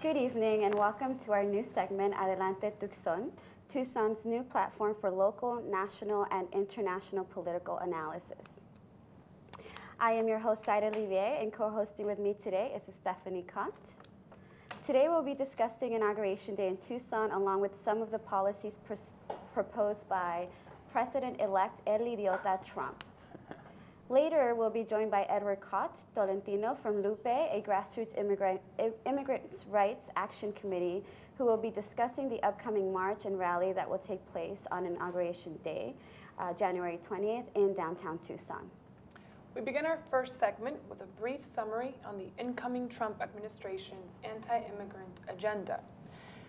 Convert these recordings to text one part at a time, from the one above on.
Good evening and welcome to our new segment, Adelante Tucson, Tucson's new platform for local, national, and international political analysis. I am your host, Saida Olivier, and co-hosting with me today is Stephanie Kant. Today we'll be discussing Inauguration Day in Tucson along with some of the policies proposed by President-elect El Idiota Trump. Later, we'll be joined by Edward Cott Tolentino from Lupe, a grassroots immigrants' rights action committee, who will be discussing the upcoming march and rally that will take place on Inauguration Day, January 20th, in downtown Tucson. We begin our first segment with a brief summary on the incoming Trump administration's anti-immigrant agenda.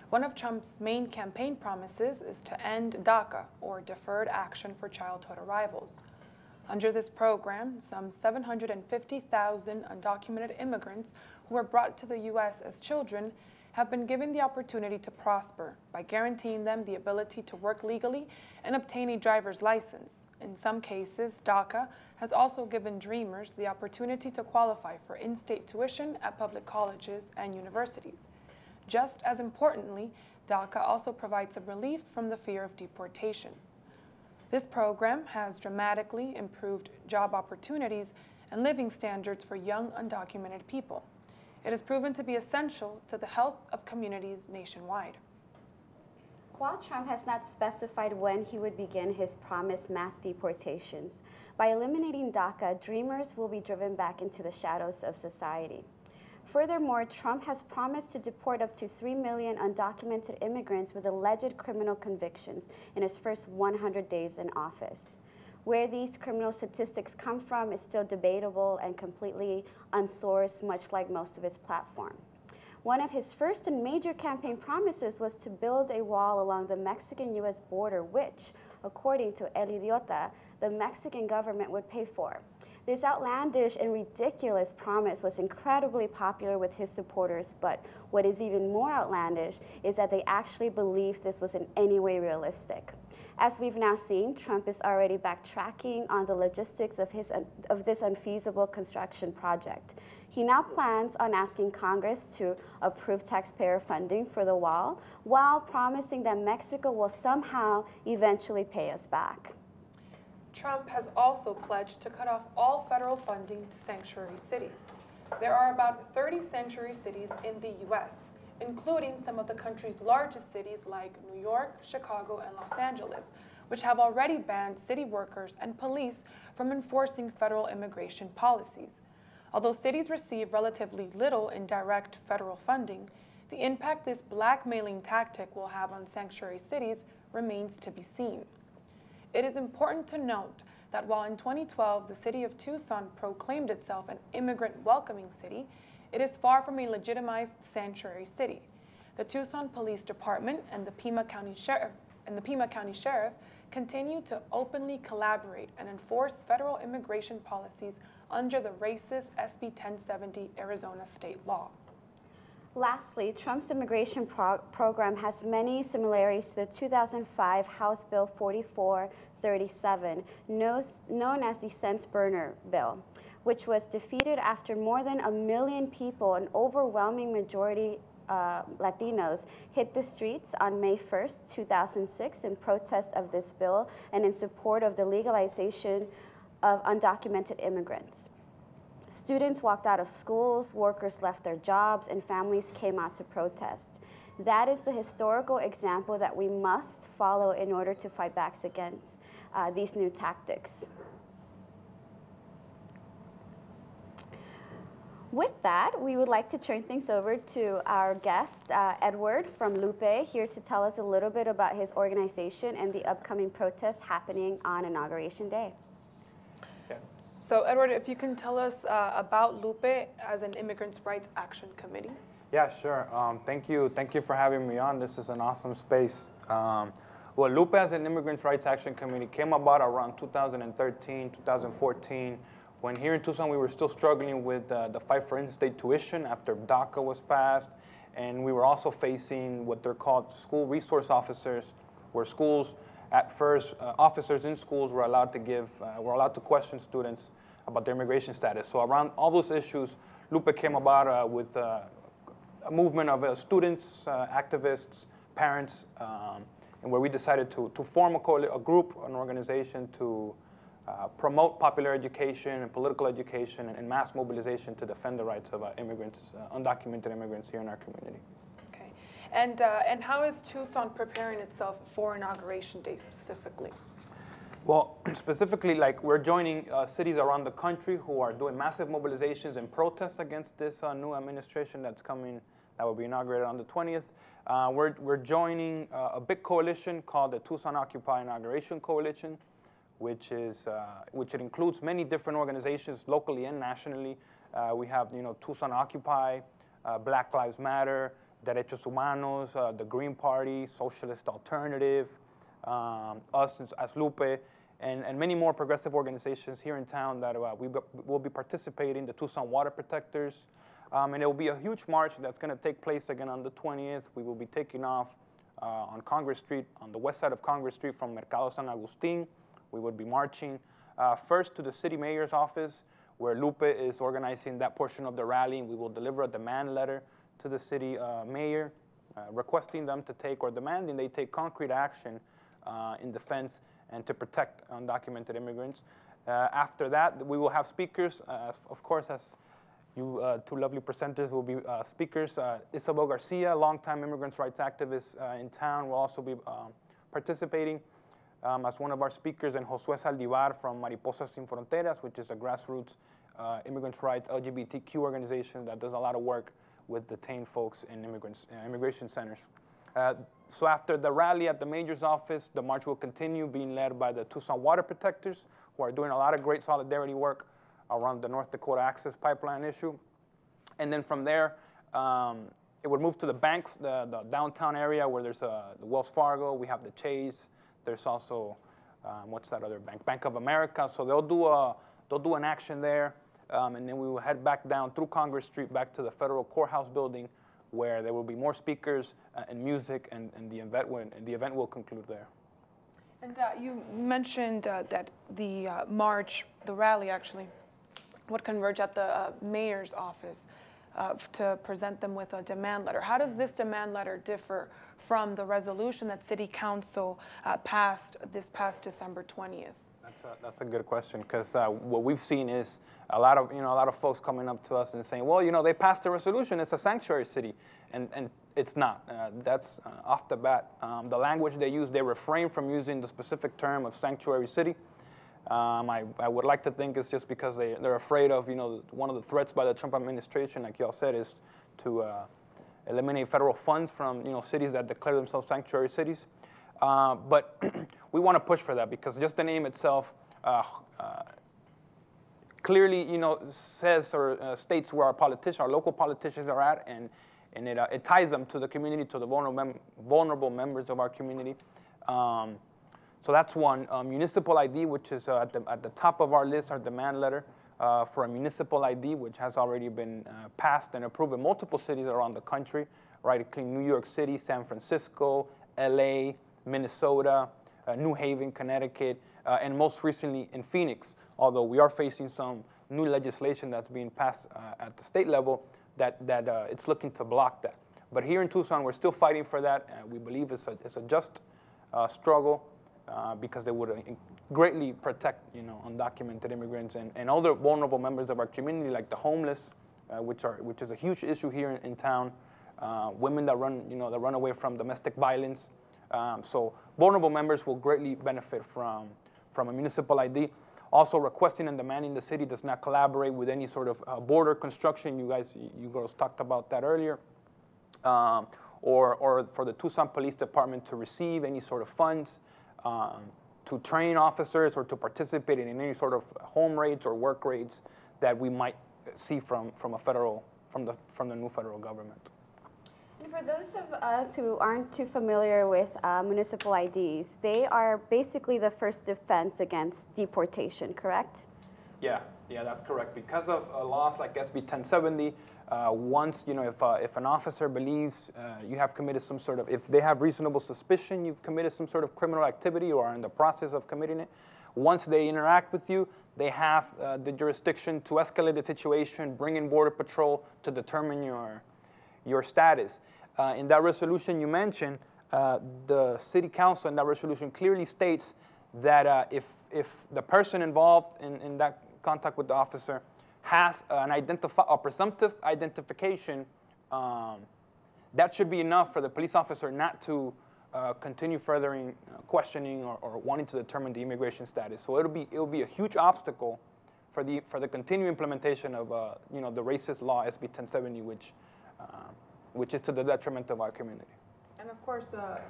One of Trump's main campaign promises is to end DACA, or Deferred Action for Childhood Arrivals. Under this program, some 750,000 undocumented immigrants who were brought to the U.S. as children have been given the opportunity to prosper by guaranteeing them the ability to work legally and obtain a driver's license. In some cases, DACA has also given dreamers the opportunity to qualify for in-state tuition at public colleges and universities. Just as importantly, DACA also provides a relief from the fear of deportation. This program has dramatically improved job opportunities and living standards for young undocumented people. It has proven to be essential to the health of communities nationwide. While Trump has not specified when he would begin his promised mass deportations, by eliminating DACA, dreamers will be driven back into the shadows of society. Furthermore, Trump has promised to deport up to 3 million undocumented immigrants with alleged criminal convictions in his first 100 days in office. Where these criminal statistics come from is still debatable and completely unsourced, much like most of his platform. One of his first and major campaign promises was to build a wall along the Mexican-U.S. border, which, according to El Idiota, the Mexican government would pay for. This outlandish and ridiculous promise was incredibly popular with his supporters, but what is even more outlandish is that they actually believed this was in any way realistic. As we've now seen, Trump is already backtracking on the logistics of this unfeasible construction project. He now plans on asking Congress to approve taxpayer funding for the wall, while promising that Mexico will somehow eventually pay us back. Trump has also pledged to cut off all federal funding to sanctuary cities. There are about 30 sanctuary cities in the U.S., including some of the country's largest cities like New York, Chicago, and Los Angeles, which have already banned city workers and police from enforcing federal immigration policies. Although cities receive relatively little in direct federal funding, the impact this blackmailing tactic will have on sanctuary cities remains to be seen. It is important to note that while in 2012 the city of Tucson proclaimed itself an immigrant-welcoming city, it is far from a legitimized sanctuary city. The Tucson Police Department and the Pima County Sheriff continue to openly collaborate and enforce federal immigration policies under the racist SB 1070 Arizona state law. Lastly, Trump's immigration program has many similarities to the 2005 House Bill 4437, known as the Sense Burner Bill, which was defeated after more than 1 million people, an overwhelming majority Latinos, hit the streets on May 1st, 2006 in protest of this bill and in support of the legalization of undocumented immigrants. Students walked out of schools, workers left their jobs, and families came out to protest. That is the historical example that we must follow in order to fight back against these new tactics. With that, we would like to turn things over to our guest, Edward from Lupe, here to tell us a little bit about his organization and the upcoming protests happening on Inauguration Day. So, Edward, if you can tell us about Lupe as an immigrants' rights action committee. Yeah, sure. Thank you for having me on. This is an awesome space. Well, Lupe as an immigrants' rights action committee came about around 2013, 2014, when here in Tucson we were still struggling with the fight for in-state tuition after DACA was passed, and we were also facing what they're called school resource officers, where schools at first, officers in schools were allowed to question students about their immigration status. So around all those issues, Lupe came about with a movement of students, activists, parents, and where we decided to form a group, an organization to promote popular education and political education and mass mobilization to defend the rights of immigrants, undocumented immigrants here in our community. Okay, and how is Tucson preparing itself for Inauguration Day specifically? Well, specifically, like we're joining cities around the country who are doing massive mobilizations and protests against this new administration that's coming, that will be inaugurated on the 20th. We're joining a big coalition called the Tucson Occupy Inauguration Coalition, which it includes many different organizations locally and nationally. We have, Tucson Occupy, Black Lives Matter, Derechos Humanos, the Green Party, Socialist Alternative, us as Lupe, and many more progressive organizations here in town that we will be participating, the Tucson Water Protectors. And it will be a huge march that's going to take place again on the 20th. We will be taking off on Congress Street, on the west side of Congress Street from Mercado San Agustin. We would be marching first to the city mayor's office, where Lupe is organizing that portion of the rally, and we will deliver a demand letter to the city mayor, requesting them to take, or demanding they take concrete action in defense and to protect undocumented immigrants. After that, we will have speakers, of course, as you two lovely presenters will be speakers. Isabel Garcia, longtime immigrants' rights activist in town, will also be participating as one of our speakers, and Josué Saldivar from Mariposas Sin Fronteras, which is a grassroots immigrants' rights LGBTQ organization that does a lot of work with detained folks in immigration centers. So after the rally at the mayor's office, the march will continue, being led by the Tucson Water Protectors, who are doing a lot of great solidarity work around the North Dakota Access Pipeline issue. And then from there, it would move to the banks, the downtown area where there's the Wells Fargo, we have the Chase, there's also, what's that other bank? Bank of America. So they'll do an action there, and then we will head back down through Congress Street back to the federal courthouse building, where there will be more speakers and music, and the event will conclude there. And you mentioned that the march, the rally actually, would converge at the mayor's office to present them with a demand letter. How does this demand letter differ from the resolution that City Council passed this past December 20th? That's a good question, because what we've seen is a lot of folks coming up to us and saying, well, they passed a resolution, it's a sanctuary city, and it's not. That's off the bat. The language they use, they refrain from using the specific term of sanctuary city. I would like to think it's just because they're afraid of, one of the threats by the Trump administration, like y'all said, is to eliminate federal funds from, cities that declare themselves sanctuary cities. But we want to push for that, because just the name itself clearly, says or states where our local politicians are at, and it ties them to the community, to the vulnerable members of our community. So that's one. Municipal ID, which is at the top of our list, our demand letter for a municipal ID, which has already been passed and approved in multiple cities around the country, right? Including New York City, San Francisco, LA, Minnesota, New Haven, Connecticut, and most recently in Phoenix, although we are facing some new legislation that's being passed at the state level that it's looking to block that. But here in Tucson, we're still fighting for that. We believe it's a just struggle, because they would greatly protect, undocumented immigrants and other vulnerable members of our community, like the homeless, which is a huge issue here in town. Women that run away from domestic violence. So vulnerable members will greatly benefit from a municipal ID. Also, requesting and demanding the city does not collaborate with any sort of border construction. You girls talked about that earlier. Or for the Tucson Police Department to receive any sort of funds to train officers or to participate in any sort of home raids or work raids that we might see from the new federal government. And for those of us who aren't too familiar with municipal IDs, they are basically the first defense against deportation, correct? Yeah, that's correct. Because of laws like SB 1070, once, if an officer believes you have committed some sort of, if they have reasonable suspicion you've committed some sort of criminal activity or are in the process of committing it, once they interact with you, they have the jurisdiction to escalate the situation, bring in Border Patrol to determine your status. In that resolution you mentioned, the city council in that resolution clearly states that if the person involved in that contact with the officer has a presumptive identification, that should be enough for the police officer not to continue furthering questioning or wanting to determine the immigration status. So it'll be a huge obstacle for the continued implementation of the racist law SB 1070, which is to the detriment of our community. And of course, the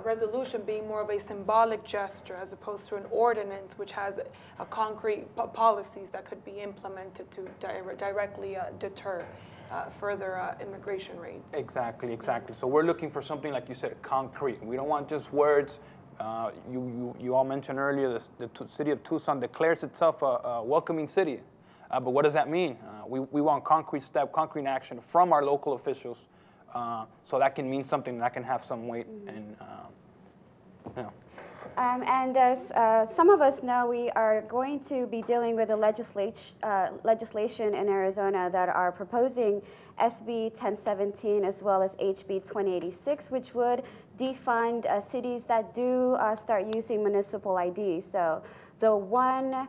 resolution being more of a symbolic gesture as opposed to an ordinance which has a concrete policies that could be implemented to directly deter further immigration raids. Exactly. So we're looking for something, like you said, concrete. We don't want just words. You all mentioned earlier the city of Tucson declares itself a welcoming city. But what does that mean? We want concrete action from our local officials. So that can mean something, that can have some weight. And and as some of us know, we are going to be dealing with the legislation in Arizona that are proposing SB 1017 as well as HB 2086, which would defund cities that do start using municipal ID. So the one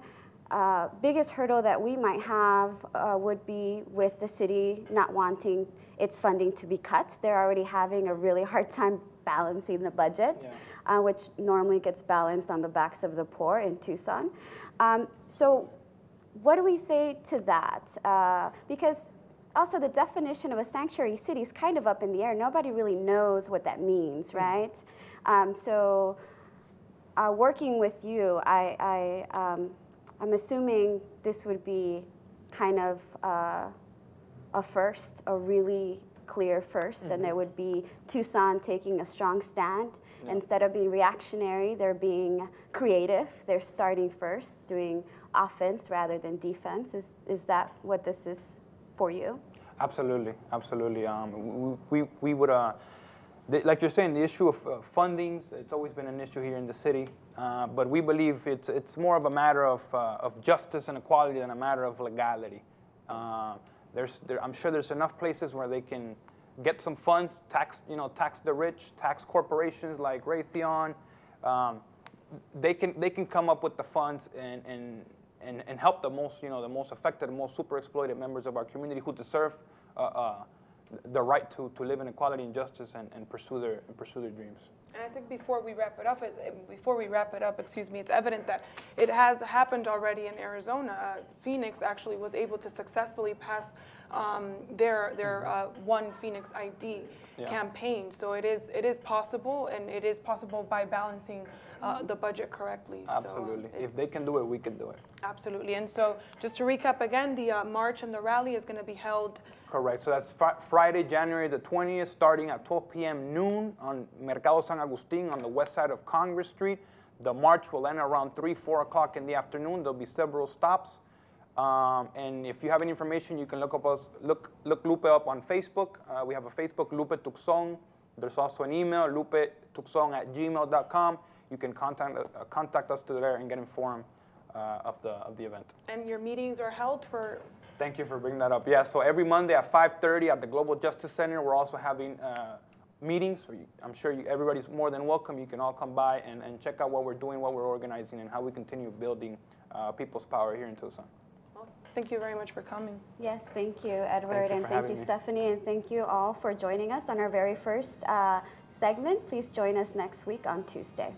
biggest hurdle that we might have would be with the city not wanting its funding to be cut. They're already having a really hard time balancing the budget, which normally gets balanced on the backs of the poor in Tucson. So what do we say to that? Because also the definition of a sanctuary city is kind of up in the air. Nobody really knows what that means, right? So working with you, I'm assuming this would be kind of a first, a really clear first, and it would be Tucson taking a strong stand. Instead of being reactionary, they're being creative. They're starting first, doing offense rather than defense. Is that what this is for you? Absolutely. We would, like you're saying, the issue of fundings, it's always been an issue here in the city. But we believe it's more of a matter of justice and equality than a matter of legality. I'm sure there's enough places where they can get some funds, tax the rich, tax corporations like Raytheon. They can come up with the funds and help the most affected, the most super exploited members of our community who deserve the right to live in equality and justice and pursue their dreams. And I think before we wrap it up, it's evident that it has happened already in Arizona. Phoenix actually was able to successfully pass their One Phoenix ID campaign. So it is possible, and it is possible by balancing the budget correctly. Absolutely. So, if they can do it, we can do it. Absolutely. And so just to recap again, the march and the rally is going to be held. Correct. So that's Friday, January the 20th, starting at 12 p.m. noon on Mercado San Agustin on the west side of Congress Street. The march will end around 4 o'clock in the afternoon. There'll be several stops. And if you have any information, you can look Lupe up on Facebook. We have a Facebook, Lupe Tucson. There's also an email, lupetucson@gmail.com. You can contact us through there and get informed of the event. And your meetings are held for? Thank you for bringing that up. Yeah, so every Monday at 5:30 at the Global Justice Center, we're also having meetings. I'm sure everybody's more than welcome. You can all come by and check out what we're doing, what we're organizing, and how we continue building people's power here in Tucson. Well, thank you very much for coming. Yes, thank you, Edward, and thank you, Stephanie, and thank you all for joining us on our very first segment. Please join us next week on Tuesday.